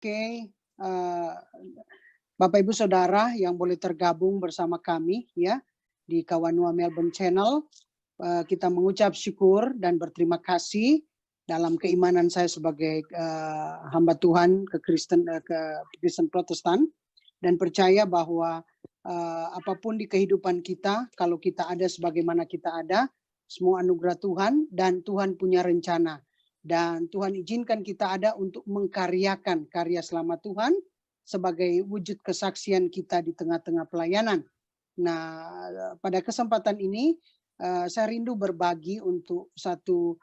Oke, Bapak Ibu Saudara yang boleh tergabung bersama kami ya di Kawanua Melbourne Channel, kita mengucap syukur dan berterima kasih dalam keimanan saya sebagai hamba Tuhan ke Kristen Protestan, dan percaya bahwa apapun di kehidupan kita, kalau kita ada sebagaimana kita ada, semua anugerah Tuhan dan Tuhan punya rencana. Dan Tuhan izinkan kita ada untuk mengkaryakan karya selamat Tuhan sebagai wujud kesaksian kita di tengah-tengah pelayanan. Nah, pada kesempatan ini saya rindu berbagi untuk satu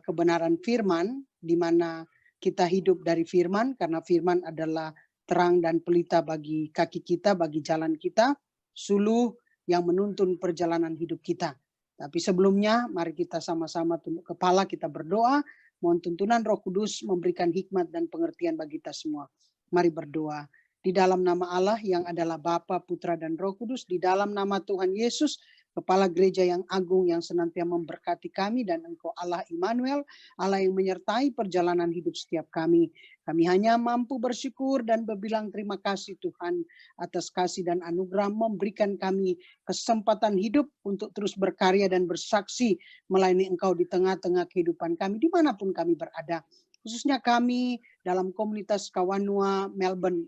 kebenaran firman, di mana kita hidup dari firman, karena firman adalah terang dan pelita bagi kaki kita, bagi jalan kita, suluh yang menuntun perjalanan hidup kita. Tapi sebelumnya, mari kita sama-sama tunduk kepala, kita berdoa, mohon tuntunan Roh Kudus memberikan hikmat dan pengertian bagi kita semua. Mari berdoa. Di dalam nama Allah yang adalah Bapa, Putra, dan Roh Kudus, di dalam nama Tuhan Yesus, Kepala Gereja yang agung yang senantiasa memberkati kami, dan Engkau Allah Immanuel, Allah yang menyertai perjalanan hidup setiap kami. Kami hanya mampu bersyukur dan berbilang terima kasih Tuhan atas kasih dan anugerah memberikan kami kesempatan hidup untuk terus berkarya dan bersaksi melayani Engkau di tengah-tengah kehidupan kami dimanapun kami berada. Khususnya kami dalam komunitas Kawanua Melbourne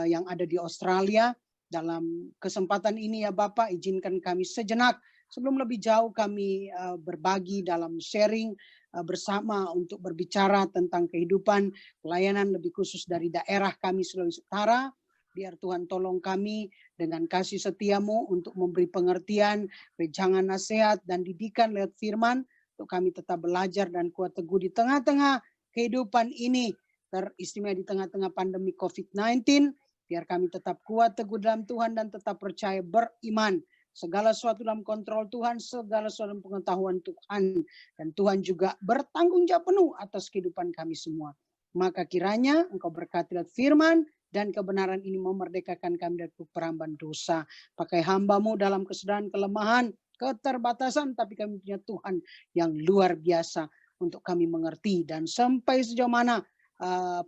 yang ada di Australia. Dalam kesempatan ini ya Bapak, izinkan kami sejenak sebelum lebih jauh kami berbagi dalam sharing bersama untuk berbicara tentang kehidupan pelayanan lebih khusus dari daerah kami Sulawesi Utara. Biar Tuhan tolong kami dengan kasih setiamu untuk memberi pengertian, wejangan nasihat, dan didikan lewat firman, untuk kami tetap belajar dan kuat teguh di tengah-tengah kehidupan ini, teristimewa di tengah-tengah pandemi COVID-19, biar kami tetap kuat teguh dalam Tuhan dan tetap percaya beriman. Segala sesuatu dalam kontrol Tuhan, segala sesuatu dalam pengetahuan Tuhan. Dan Tuhan juga bertanggung jawab penuh atas kehidupan kami semua. Maka kiranya Engkau berkati lewat firman dan kebenaran ini memerdekakan kami dari peramban dosa. Pakai hamba-Mu dalam kesediaan, kelemahan, keterbatasan, tapi kami punya Tuhan yang luar biasa untuk kami mengerti. Dan sampai sejauh mana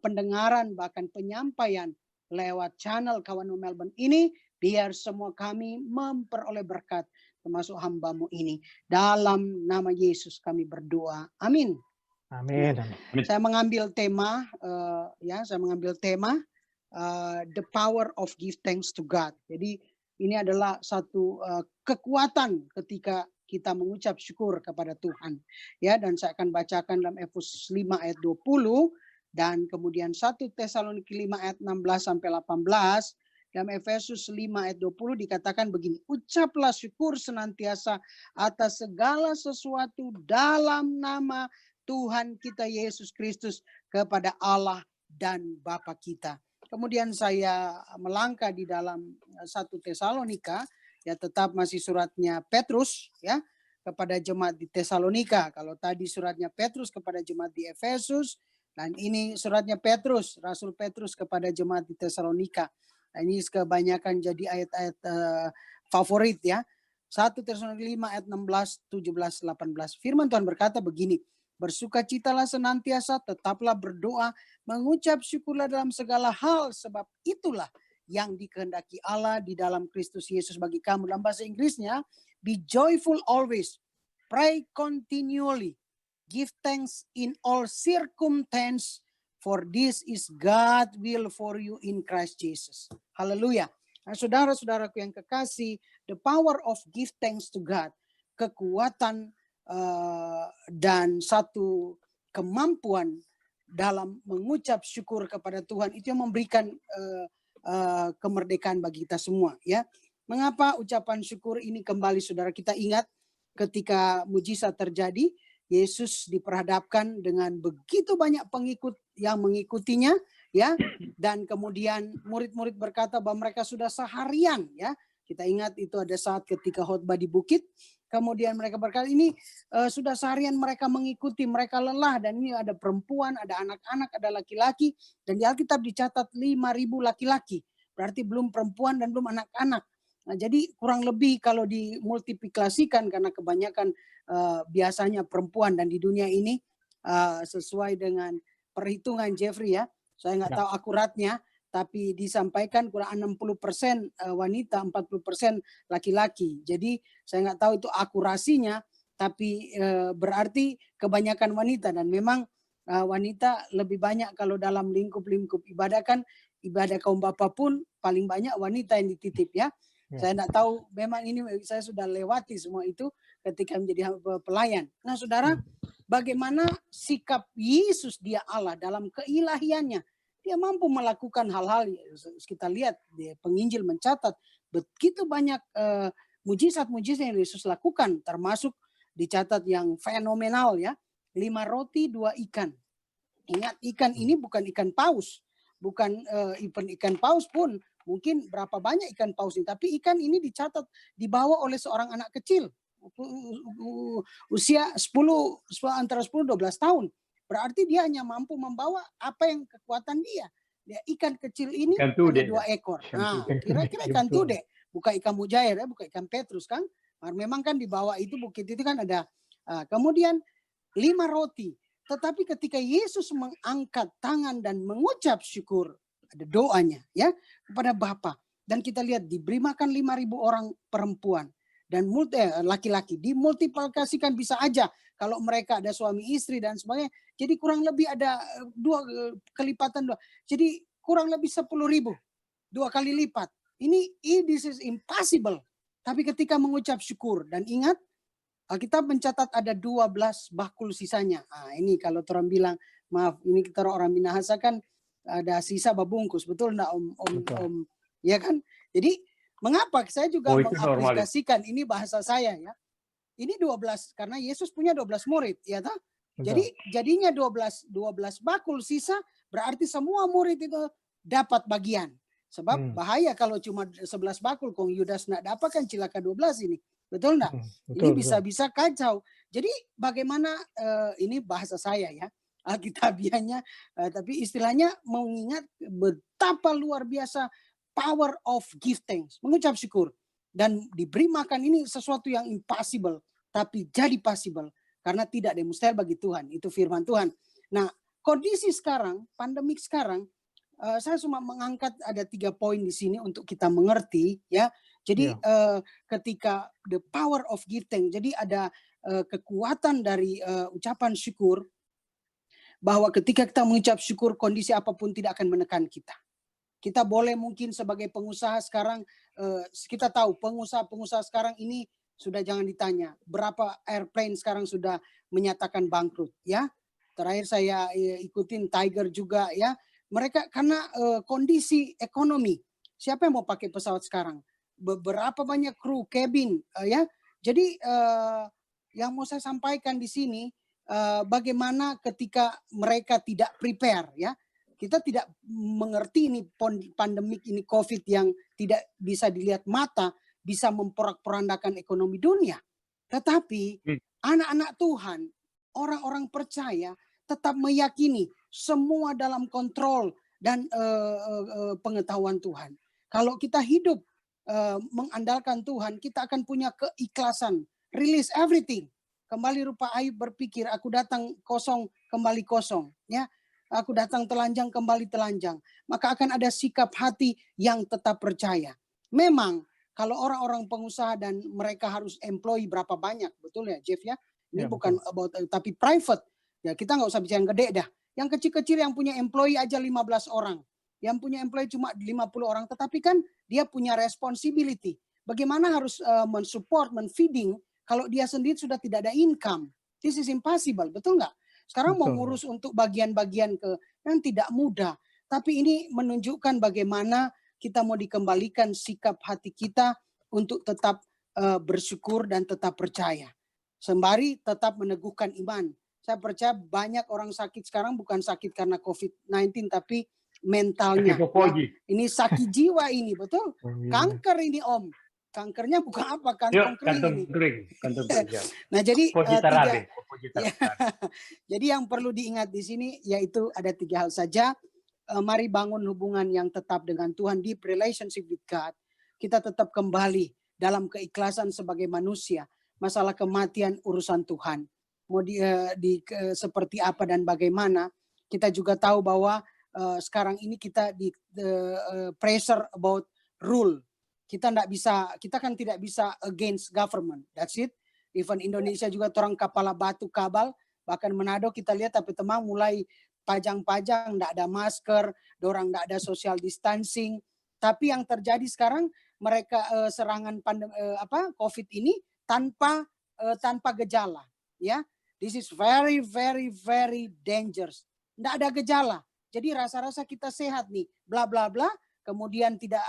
pendengaran bahkan penyampaian lewat channel Kawanua Melbourne ini, biar semua kami memperoleh berkat, termasuk hamba-Mu ini. Dalam nama Yesus kami berdoa. Amin. Amin. Saya mengambil tema, the power of give thanks to God. Jadi ini adalah satu kekuatan ketika kita mengucap syukur kepada Tuhan. Ya, dan saya akan bacakan dalam Efesus 5 ayat 20 dan kemudian 1 Tesaloniki 5 ayat 16 sampai 18. Dalam Efesus 5 ayat 20 dikatakan begini, ucaplah syukur senantiasa atas segala sesuatu dalam nama Tuhan kita Yesus Kristus kepada Allah dan Bapa kita. Kemudian saya melangkah di dalam 1 Tesalonika, ya tetap masih suratnya Petrus ya kepada jemaat di Tesalonika. Kalau tadi suratnya Petrus kepada jemaat di Efesus, dan ini suratnya Petrus, Rasul Petrus kepada jemaat di Tesalonika. Nah, ini kebanyakan jadi ayat-ayat favorit ya. 1 Tesalonika 5 ayat 16, 17, 18. Firman Tuhan berkata begini, bersukacitalah senantiasa, tetaplah berdoa, mengucap syukurlah dalam segala hal, sebab itulah yang dikehendaki Allah di dalam Kristus Yesus bagi kamu. Dalam bahasa Inggrisnya, be joyful always, pray continually, give thanks in all circumstances, for this is God will for you in Christ Jesus. Haleluya. Nah, saudara-saudaraku yang kekasih, the power of give thanks to God, kekuatan dan satu kemampuan dalam mengucap syukur kepada Tuhan itu yang memberikan kemerdekaan bagi kita semua ya. Mengapa ucapan syukur ini kembali saudara kita ingat ketika mujizat terjadi, Yesus diperhadapkan dengan begitu banyak pengikut yang mengikutinya ya, dan kemudian murid-murid berkata bahwa mereka sudah seharian ya. Kita ingat itu ada saat ketika khotbah di bukit, kemudian mereka berkata ini sudah seharian mereka mengikuti, mereka lelah, dan ini ada perempuan, ada anak-anak, ada laki-laki, dan di Alkitab dicatat 5.000 laki-laki, berarti belum perempuan dan belum anak-anak. Nah, jadi kurang lebih kalau dimultiplikasikan karena kebanyakan biasanya perempuan, dan di dunia ini sesuai dengan perhitungan Jeffrey ya, Saya nggak tahu akuratnya, tapi disampaikan kurang 60% wanita, 40% laki-laki. Jadi saya nggak tahu itu akurasinya, tapi berarti kebanyakan wanita, dan memang wanita lebih banyak kalau dalam lingkup-lingkup ibadah kan, ibadah kaum bapa pun paling banyak wanita yang dititip ya. Saya tidak tahu, memang ini saya sudah lewati semua itu ketika menjadi pelayan. Nah saudara, bagaimana sikap Yesus, dia Allah dalam keilahiannya. Dia mampu melakukan hal-hal, kita lihat di penginjil mencatat begitu banyak mujizat-mujizat yang Yesus lakukan, termasuk dicatat yang fenomenal ya, 5 roti 2 ikan. Ingat, ikan ini bukan ikan paus, bukan ikan paus pun mungkin berapa banyak ikan paus ini, tapi ikan ini dicatat dibawa oleh seorang anak kecil usia antara 10-12 tahun. Berarti dia hanya mampu membawa apa yang kekuatan dia. Ikan kecil ini ada 2 ekor. Nah, kira-kira ikan tude, bukan ikan mujair ya, bukan ikan petrus kan. Memang kan di bawah itu bukit itu kan ada. Kemudian 5 roti. Tetapi ketika Yesus mengangkat tangan dan mengucap syukur, ada doanya ya kepada Bapa, dan kita lihat diberi makan 5.000 orang perempuan dan laki-laki, dimultiplikasikan bisa aja kalau mereka ada suami istri dan sebagainya. Jadi kurang lebih ada 2 kelipatan 2. Jadi kurang lebih 10.000, 2 kali lipat. This is impossible. Tapi ketika mengucap syukur, dan ingat Alkitab mencatat ada 12 bakul sisanya. Ini kalau orang bilang, maaf, ini kita orang Minahasa kan ada sisa babungkus, betul enggak Om? Ya kan? Jadi mengapa saya juga mengaplikasikan ini bahasa saya ya. Ini 12 karena Yesus punya 12 murid, ya toh? Jadi jadinya 12 bakul sisa, berarti semua murid itu dapat bagian. Sebab bahaya kalau cuma 11 bakul, kong Yudas enggak dapat kan cilaka 12 ini. Betul enggak? Ini bisa-bisa kacau. Jadi bagaimana ini bahasa saya ya, Alkitabiannya, tapi istilahnya mengingat betapa luar biasa power of give thanks, mengucap syukur. Dan diberi makan ini sesuatu yang impossible, tapi jadi possible karena tidak ada yang mustahil bagi Tuhan. Itu firman Tuhan. Nah, kondisi sekarang, pandemik sekarang, saya cuma mengangkat ada 3 poin di sini untuk kita mengerti ya. Jadi ketika the power of give thanks, jadi ada kekuatan dari ucapan syukur, bahwa ketika kita mengucap syukur, kondisi apapun tidak akan menekan kita. Kita boleh mungkin sebagai pengusaha sekarang, kita tahu pengusaha sekarang ini sudah jangan ditanya. Berapa airplane sekarang sudah menyatakan bangkrut ya. Terakhir saya ikutin Tiger juga ya. Mereka karena kondisi ekonomi. Siapa yang mau pakai pesawat sekarang? Beberapa banyak kru, cabin ya. Jadi yang mau saya sampaikan di sini, bagaimana ketika mereka tidak prepare ya. Kita tidak mengerti ini pandemik ini COVID yang tidak bisa dilihat mata, bisa memporak-porandakan ekonomi dunia. Tetapi anak-anak Tuhan, orang-orang percaya tetap meyakini semua dalam kontrol dan pengetahuan Tuhan. Kalau kita hidup mengandalkan Tuhan, kita akan punya keikhlasan, release everything. Kembali rupa Ayub berpikir, aku datang kosong, kembali kosong. Ya, aku datang telanjang, kembali telanjang. Maka akan ada sikap hati yang tetap percaya. Memang kalau orang-orang pengusaha dan mereka harus employee berapa banyak, betul ya Jeff ya? Ini bukan about, tapi private. Ya kita nggak usah bicara yang gede dah. Yang kecil-kecil yang punya employee aja 15 orang. Yang punya employee cuma 50 orang. Tetapi kan dia punya responsibility. Bagaimana harus mensupport, menfeeding kalau dia sendiri sudah tidak ada income. This is impossible, betul nggak? Sekarang mau ngurus untuk bagian-bagian yang tidak mudah. Tapi ini menunjukkan bagaimana kita mau dikembalikan sikap hati kita untuk tetap bersyukur dan tetap percaya. Sembari tetap meneguhkan iman. Saya percaya banyak orang sakit sekarang bukan sakit karena COVID-19 tapi mentalnya. Ya. Ini sakit jiwa ini, betul? Kanker ini Om. Kankernya bukan apa, kantong kering. Nah jadi jadi yang perlu diingat di sini yaitu ada 3 hal saja. Mari bangun hubungan yang tetap dengan Tuhan, deep relationship with God. Kita tetap kembali dalam keikhlasan sebagai manusia. Masalah kematian urusan Tuhan. Mau seperti apa dan bagaimana, kita juga tahu bahwa sekarang ini kita di pressure about rule. Kita kan tidak bisa against government. That's it. Even Indonesia juga orang kepala batu kabal, bahkan Manado kita lihat tapi teman mulai pajang-pajang, enggak ada masker, dorang enggak ada social distancing. Tapi yang terjadi sekarang mereka serangan COVID ini tanpa gejala, ya. This is very very very dangerous. Enggak ada gejala. Jadi rasa-rasa kita sehat nih, bla bla bla, kemudian tidak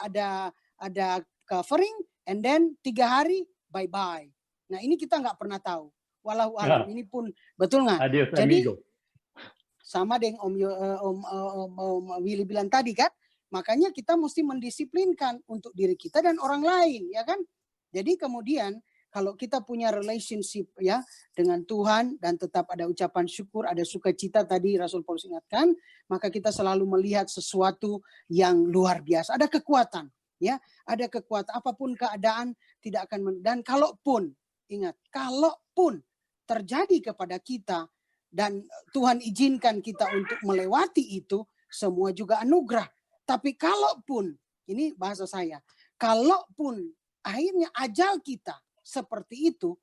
ada covering, and then 3 hari bye bye. Nah ini kita nggak pernah tahu. Walau alam ini pun betul nggak? Adios, jadi amigo. Sama dengan Om Willy bilang tadi kan, makanya kita mesti mendisiplinkan untuk diri kita dan orang lain, ya kan? Jadi kemudian kalau kita punya relationship ya dengan Tuhan dan tetap ada ucapan syukur, ada sukacita tadi Rasul Paulus ingatkan, maka kita selalu melihat sesuatu yang luar biasa. Ada kekuatan, ya, ada kekuatan. Apapun keadaan tidak akan dan kalaupun ingat, kalaupun terjadi kepada kita dan Tuhan izinkan kita untuk melewati itu, semua juga anugerah. Tapi kalaupun, ini bahasa saya, kalaupun akhirnya ajal kita seperti itu,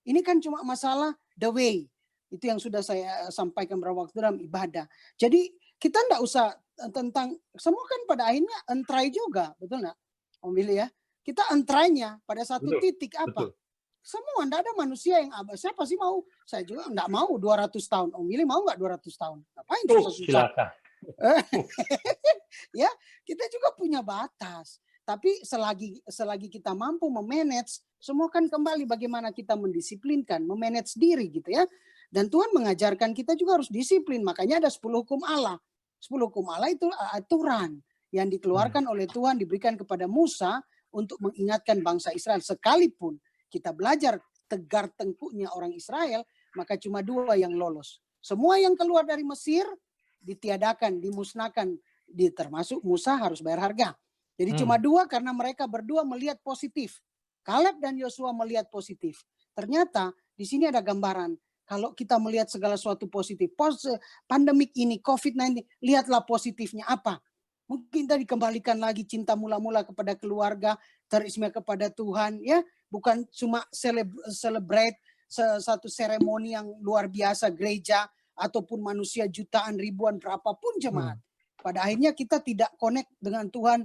ini kan cuma masalah the way. Itu yang sudah saya sampaikan beberapa waktu dalam ibadah. Jadi kita enggak usah tentang, semua kan pada akhirnya entry juga, betul enggak Om Willy ya? Kita entranya pada satu titik apa? Betul. Semua, enggak ada manusia yang siapa sih mau? Saya juga enggak mau 200 tahun. Om Willy mau enggak 200 tahun? Ngapain susah-susah? Silakan. Ya, kita juga punya batas. Tapi selagi kita mampu memanage, semua kan kembali bagaimana kita mendisiplinkan, memanage diri gitu ya. Dan Tuhan mengajarkan kita juga harus disiplin. Makanya ada 10 hukum Allah. 10 hukum Allah itu aturan yang dikeluarkan oleh Tuhan, diberikan kepada Musa untuk mengingatkan bangsa Israel. Sekalipun kita belajar tegar tengkuknya orang Israel, maka cuma 2 yang lolos. Semua yang keluar dari Mesir ditiadakan, dimusnahkan, termasuk Musa harus bayar harga. Jadi cuma 2 karena mereka berdua melihat positif. Kaleb dan Yosua melihat positif. Ternyata di sini ada gambaran. Kalau kita melihat segala sesuatu positif, pandemik ini, COVID-19, lihatlah positifnya apa. Mungkin kita dikembalikan lagi cinta mula-mula kepada keluarga, teristimewa kepada Tuhan, ya, bukan cuma celebrate satu seremoni yang luar biasa gereja ataupun manusia jutaan, ribuan, berapapun jemaat. Pada akhirnya kita tidak connect dengan Tuhan,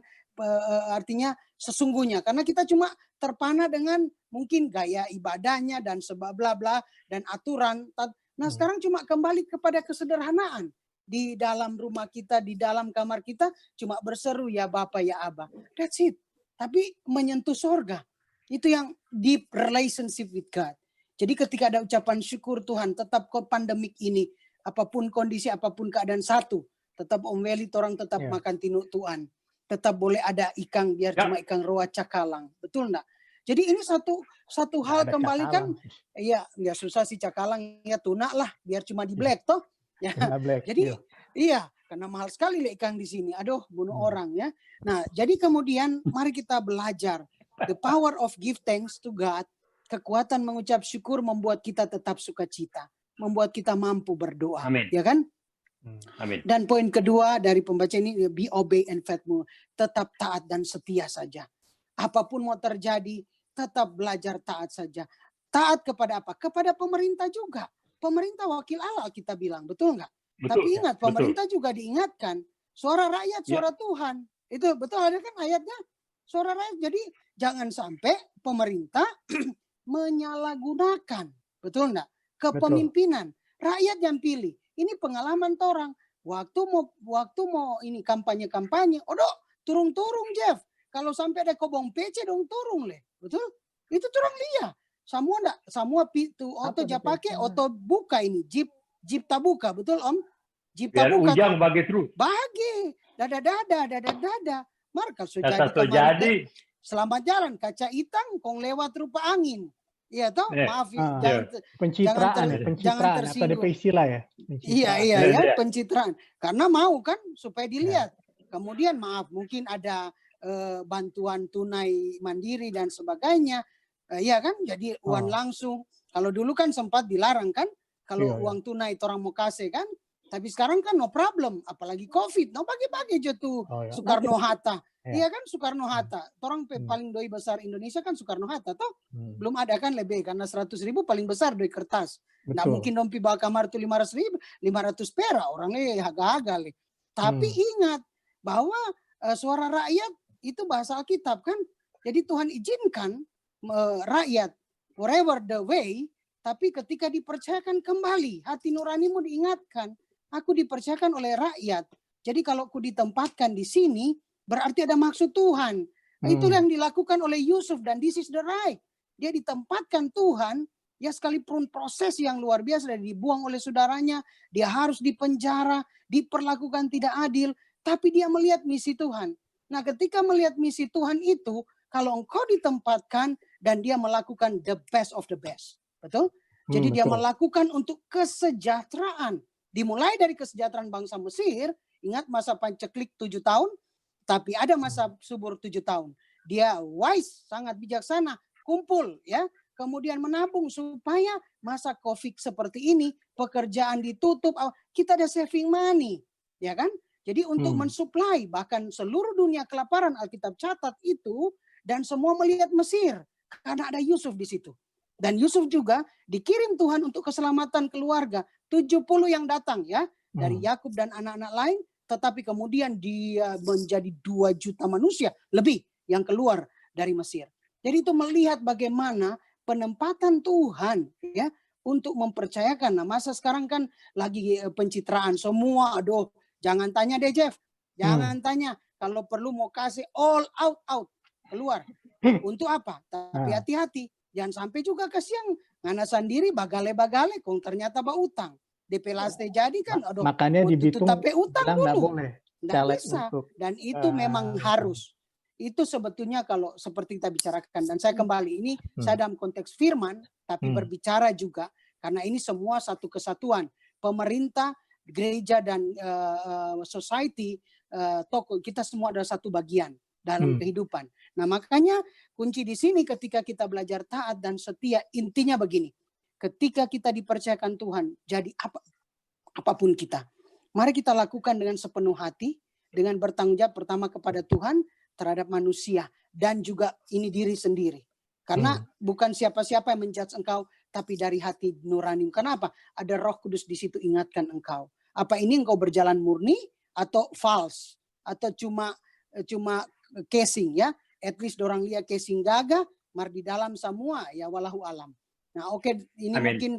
artinya sesungguhnya, karena kita cuma terpana dengan mungkin gaya ibadahnya dan sebab bla bla dan aturan. Nah sekarang cuma kembali kepada kesederhanaan. Di dalam rumah kita, di dalam kamar kita cuma berseru ya Bapa ya Aba. That's it. Tapi menyentuh sorga. Itu yang deep relationship with God. Jadi ketika ada ucapan syukur Tuhan, tetap pandemik ini, apapun kondisi, apapun keadaan satu, tetap Om Weli orang tetap makan tinuk Tuhan. Tetap boleh ada ikan, biar cuma ikan roa cakalang. Betul enggak? Jadi ini satu hal kembali kan, ya susah sih cakalang, ya tuna lah, biar cuma di black toh. Ya, jadi iya, karena mahal sekali ikan di sini. Aduh, bunuh orang ya. Nah, jadi kemudian mari kita belajar the power of give thanks to God. Kekuatan mengucap syukur membuat kita tetap sukacita, membuat kita mampu berdoa. Amin. Ya kan? Amin. Dan poin kedua dari pembaca ini, be obey and faithful, tetap taat dan setia saja. Apapun mau terjadi, tetap belajar taat saja. Taat kepada apa? Kepada pemerintah juga. Pemerintah wakil Allah kita bilang, betul nggak? Tapi ingat, pemerintah juga diingatkan, suara rakyat, suara Tuhan. Itu betul, ada kan ayatnya? Suara rakyat, jadi jangan sampai pemerintah menyalahgunakan, betul nggak? Kepemimpinan. Rakyat yang pilih. Ini pengalaman orang. Waktu mau ini kampanye-kampanye, turung-turung Jeff. Kalau sampai ada kobong PC dong turung leh. Betul? Itu turang lihat. Semua pintu auto pakai auto buka ini jeep tak buka, betul Om? Jeep tak buka. Ujang bagi terus. Bagi dada. Marka jadi selamat jalan kaca hitam kong lewat rupa angin. Iya toh? Maaf pencitraan atau ada istilah ya. Iya, pencitraan. Karena mau kan supaya dilihat. Kemudian maaf mungkin ada bantuan tunai mandiri dan sebagainya. Iya kan, jadi uang langsung. Kalau dulu kan sempat dilarang kan, kalau uang tunai orang mau kasih kan, Tapi sekarang kan no problem, apalagi COVID, no pakai aja tuh Soekarno-Hatta. Iya kan Soekarno-Hatta. Orang paling doi besar Indonesia kan Soekarno-Hatta toh. Belum ada kan lebih karena 100.000 paling besar doi kertas. Nggak mungkin dong bawa kamar tuh 500.000, 500 perak orangnya agak-agak. Tapi ingat bahwa suara rakyat itu bahasa Alkitab kan. Jadi Tuhan izinkan rakyat wherever the way, tapi ketika dipercayakan kembali, hati nuranimu diingatkan, aku dipercayakan oleh rakyat. Jadi kalau aku ditempatkan di sini, berarti ada maksud Tuhan. Nah, itulah yang dilakukan oleh Yusuf dan this is the right. Dia ditempatkan Tuhan, ya sekalipun proses yang luar biasa, dan dibuang oleh saudaranya, dia harus dipenjara, diperlakukan tidak adil, tapi dia melihat misi Tuhan. Nah, ketika melihat misi Tuhan itu, kalau engkau ditempatkan dan dia melakukan the best of the best. Betul? Jadi dia melakukan untuk kesejahteraan. Dimulai dari kesejahteraan bangsa Mesir, ingat masa panceklik 7 tahun, tapi ada masa subur 7 tahun. Dia wise, sangat bijaksana, kumpul ya, kemudian menabung supaya masa COVID seperti ini, pekerjaan ditutup, kita ada saving money, ya kan? Jadi untuk mensuplai, bahkan seluruh dunia kelaparan Alkitab catat itu, dan semua melihat Mesir karena ada Yusuf di situ. Dan Yusuf juga dikirim Tuhan untuk keselamatan keluarga. 70 yang datang ya dari Yakub dan anak-anak lain, tetapi kemudian dia menjadi 2 juta manusia lebih yang keluar dari Mesir. Jadi itu melihat bagaimana penempatan Tuhan ya untuk mempercayakan. Nah, masa sekarang kan lagi pencitraan semua. Aduh, jangan tanya deh Jeff. Jangan tanya. Kalau perlu mau kasih all out keluar. Untuk apa? Tapi hati-hati. Jangan sampai juga kasihan ngana sendiri bagale-bagale kong ternyata utang. DP laste jadi kan aduh. Makanya di Bitung tapi utang dulu. Nggak bisa. Untuk, dan itu memang harus. Itu sebetulnya kalau seperti kita bicarakan. Dan saya kembali ini saya dalam konteks firman tapi berbicara juga karena ini semua satu kesatuan. Pemerintah, gereja dan society, tokoh kita semua adalah satu bagian dalam kehidupan. Nah, makanya kunci di sini ketika kita belajar taat dan setia, intinya begini. Ketika kita dipercayakan Tuhan, jadi apapun kita, mari kita lakukan dengan sepenuh hati, dengan bertanggung jawab pertama kepada Tuhan, terhadap manusia, dan juga ini diri sendiri. Karena bukan siapa-siapa yang menjudge engkau, tapi dari hati nurani. Kenapa? Ada Roh Kudus di situ ingatkan engkau. Apa ini engkau berjalan murni atau false? Atau cuma casing ya? At least orang lihat casing gagah, mar di dalam semua ya walahu alam. Nah ini mungkin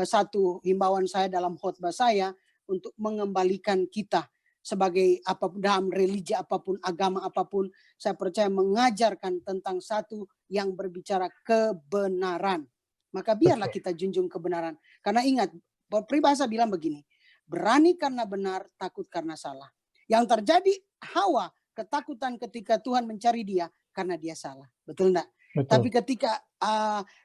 satu himbauan saya dalam khotbah saya untuk mengembalikan kita sebagai apapun dalam religi apapun, agama apapun, saya percaya mengajarkan tentang satu yang berbicara kebenaran. Maka biarlah kita junjung kebenaran. Karena ingat, peribahasa bilang begini, berani karena benar, takut karena salah. Yang terjadi Hawa ketakutan ketika Tuhan mencari dia karena dia salah. Betul enggak? Betul. Tapi ketika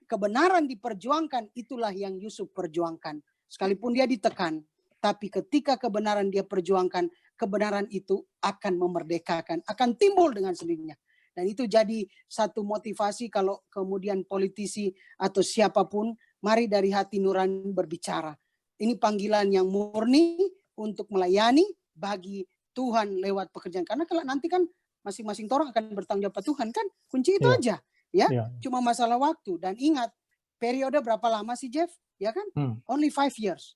kebenaran diperjuangkan, itulah yang Yusuf perjuangkan. Sekalipun dia ditekan, tapi ketika kebenaran dia perjuangkan, kebenaran itu akan memerdekakan, akan timbul dengan sendirinya. Dan itu jadi satu motivasi kalau kemudian politisi atau siapapun, mari dari hati nurani berbicara. Ini panggilan yang murni untuk melayani bagi Tuhan lewat pekerjaan. Karena kalau nanti kan masing-masing orang akan bertanggung jawab Tuhan kan. Kunci itu aja. Ya, cuma masalah waktu. Dan ingat, periode berapa lama sih Jeff? Ya kan? Only 5 years.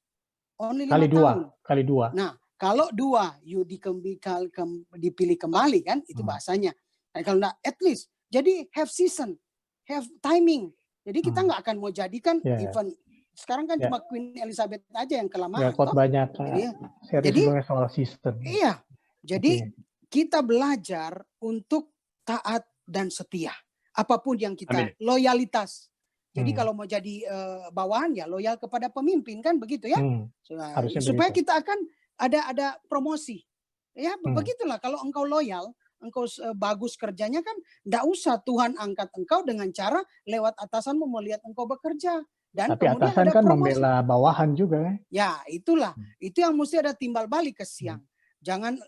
Only 5 tahun. Kali dua. Nah, kalau 2, you dipilih kembali kan, itu bahasanya. Nah, kalau enggak, at least. Jadi have season, have timing. Jadi kita nggak akan mau jadikan event. Sekarang kan cuma Queen Elizabeth aja yang kelamaan. Banyak. Jadi soal season. Iya. Jadi kita belajar untuk taat dan setia. Apapun yang kita, loyalitas. Jadi kalau mau jadi bawahan ya loyal kepada pemimpin kan begitu ya. Supaya kita akan ada promosi. Ya begitulah kalau engkau loyal, engkau bagus kerjanya kan enggak usah Tuhan angkat engkau dengan cara lewat atasanmu melihat engkau bekerja. Dan tapi kemudian atasan ada kan promosi. Membela bawahan juga. Ya itulah. Itu yang mesti ada timbal balik ke siang. Jangan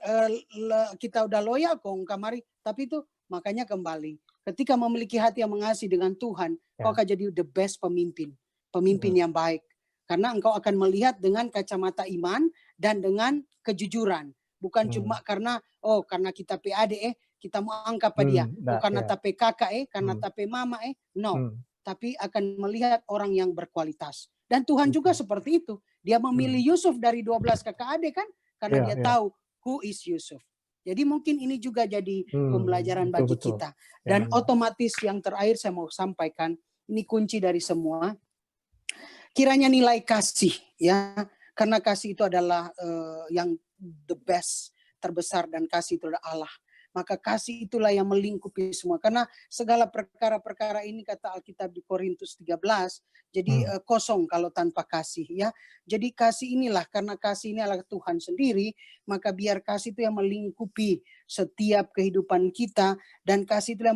kita udah loyal kok kamari. Tapi itu makanya kembali. Ketika memiliki hati yang mengasihi dengan Tuhan, kau akan jadi the best pemimpin. Pemimpin yang baik. Karena engkau akan melihat dengan kacamata iman dan dengan kejujuran. Bukan cuma karena kita PAD kita mau angkat pada dia. Karena tape kakak karena tape mama no. Tapi akan melihat orang yang berkualitas. Dan Tuhan juga seperti itu. Dia memilih Yusuf dari 12 kakak adik kan karena dia tahu who is Yusuf. Jadi mungkin ini juga jadi pembelajaran bagi kita. Dan otomatis yang terakhir saya mau sampaikan, ini kunci dari semua. Kiranya nilai kasih ya, karena kasih itu adalah yang the best, terbesar, dan kasih itu adalah Allah. Maka kasih itulah yang melingkupi semua. Karena segala perkara-perkara ini kata Alkitab di Korintus 13, jadi kosong kalau tanpa kasih ya. Jadi kasih inilah, karena kasih ini adalah Tuhan sendiri, maka biar kasih itu yang melingkupi setiap kehidupan kita, dan kasih itu yang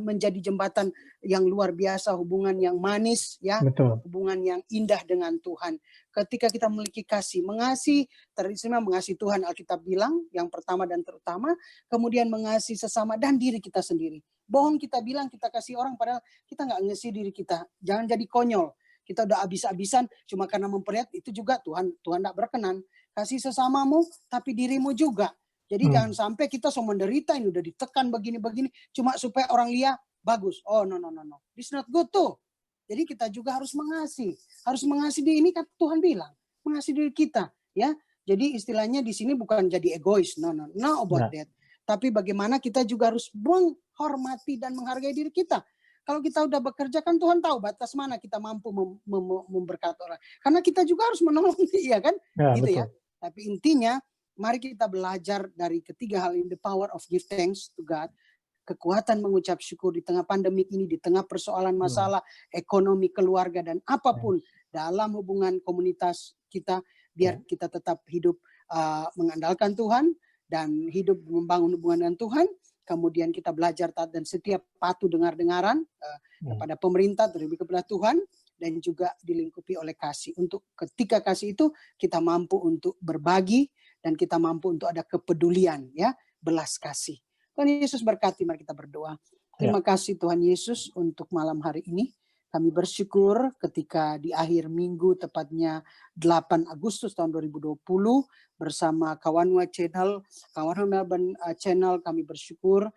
menjadi jembatan yang luar biasa, hubungan yang manis ya, hubungan yang indah dengan Tuhan. Ketika kita memiliki kasih, mengasihi, teristimewa mengasihi Tuhan, Alkitab bilang yang pertama dan terutama, kemudian mengasihi sesama dan diri kita sendiri. Bohong kita bilang kita kasih orang padahal kita nggak ngasihi diri kita. Jangan jadi konyol. Kita udah habis-habisan cuma karena memperlihat, itu juga Tuhan tidak berkenan. Kasih sesamamu tapi dirimu juga. Jadi jangan sampai kita so menderita, ini udah ditekan begini-begini cuma supaya orang lihat bagus. Oh no. This not good tuh. Jadi kita juga harus mengasihi. Harus mengasihi diri, ini kan Tuhan bilang, mengasihi diri kita, ya. Jadi istilahnya di sini bukan jadi egois, no about that. Tapi bagaimana kita juga harus menghormati dan menghargai diri kita. Kalau kita udah bekerja kan Tuhan tahu batas mana kita mampu memberkati orang. Karena kita juga harus menolong dia kan, gitu ya. Tapi intinya mari kita belajar dari ketiga hal ini, the power of give thanks to God. Kekuatan mengucap syukur di tengah pandemik ini, di tengah persoalan masalah ekonomi, keluarga, dan apapun dalam hubungan komunitas kita, biar kita tetap hidup mengandalkan Tuhan dan hidup membangun hubungan dengan Tuhan. Kemudian kita belajar taat dan setiap patuh dengar-dengaran kepada pemerintah, terlebih kepada Tuhan, dan juga dilingkupi oleh kasih. Untuk ketika kasih itu kita mampu untuk berbagi dan kita mampu untuk ada kepedulian, ya, belas kasih. Tuhan Yesus berkati, mari kita berdoa. Terima kasih Tuhan Yesus untuk malam hari ini. Kami bersyukur ketika di akhir minggu, tepatnya 8 Agustus tahun 2020, bersama Kawanua Channel, Kawanua Melbourne Channel, kami bersyukur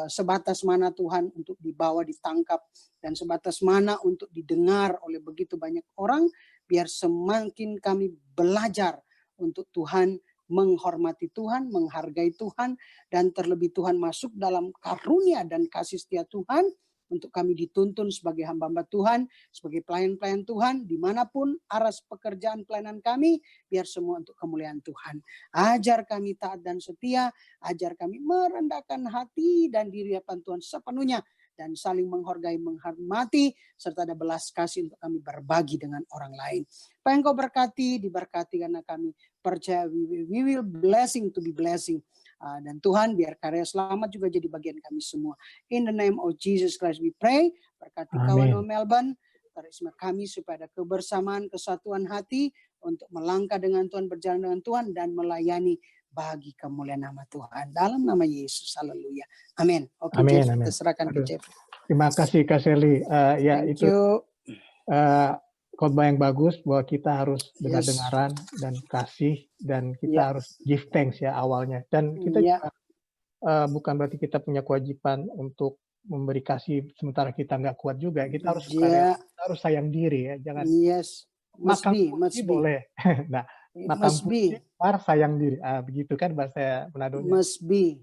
sebatas mana Tuhan untuk dibawa, ditangkap, dan sebatas mana untuk didengar oleh begitu banyak orang, biar semakin kami belajar untuk Tuhan, menghormati Tuhan, menghargai Tuhan, dan terlebih Tuhan masuk dalam karunia dan kasih setia Tuhan untuk kami dituntun sebagai hamba-hamba Tuhan, sebagai pelayan-pelayan Tuhan, dimanapun aras pekerjaan pelayanan kami, biar semua untuk kemuliaan Tuhan. Ajar kami taat dan setia, ajar kami merendahkan hati dan diri hadapan Tuhan sepenuhnya, dan saling menghargai, menghormati, serta ada belas kasih untuk kami berbagi dengan orang lain. Apa yang Kau berkati, diberkati karena kami percaya we will blessing to be blessing. Dan Tuhan biar karya selamat juga jadi bagian kami semua. In the name of Jesus Christ we pray. Berkati Kawanua Melbourne, terisma kami supaya ada kebersamaan, kesatuan hati untuk melangkah dengan Tuhan, berjalan dengan Tuhan, dan melayani bagi kemuliaan nama Tuhan. Dalam nama Yesus, haleluya. Amin. Oke, Jeff, kita serahkan ke Jeff. Terima kasih Kak Sherly. Khotbah yang bagus bahwa kita harus dengar-dengaran dan kasih, dan kita harus give thanks ya awalnya. Dan kita juga bukan berarti kita punya kewajiban untuk memberi kasih sementara kita nggak kuat juga. Kita harus kita harus sayang diri ya. Jangan makan boleh. Nah, makan putih, sayang diri. Begitu kan bahasa Manadonya. Must be.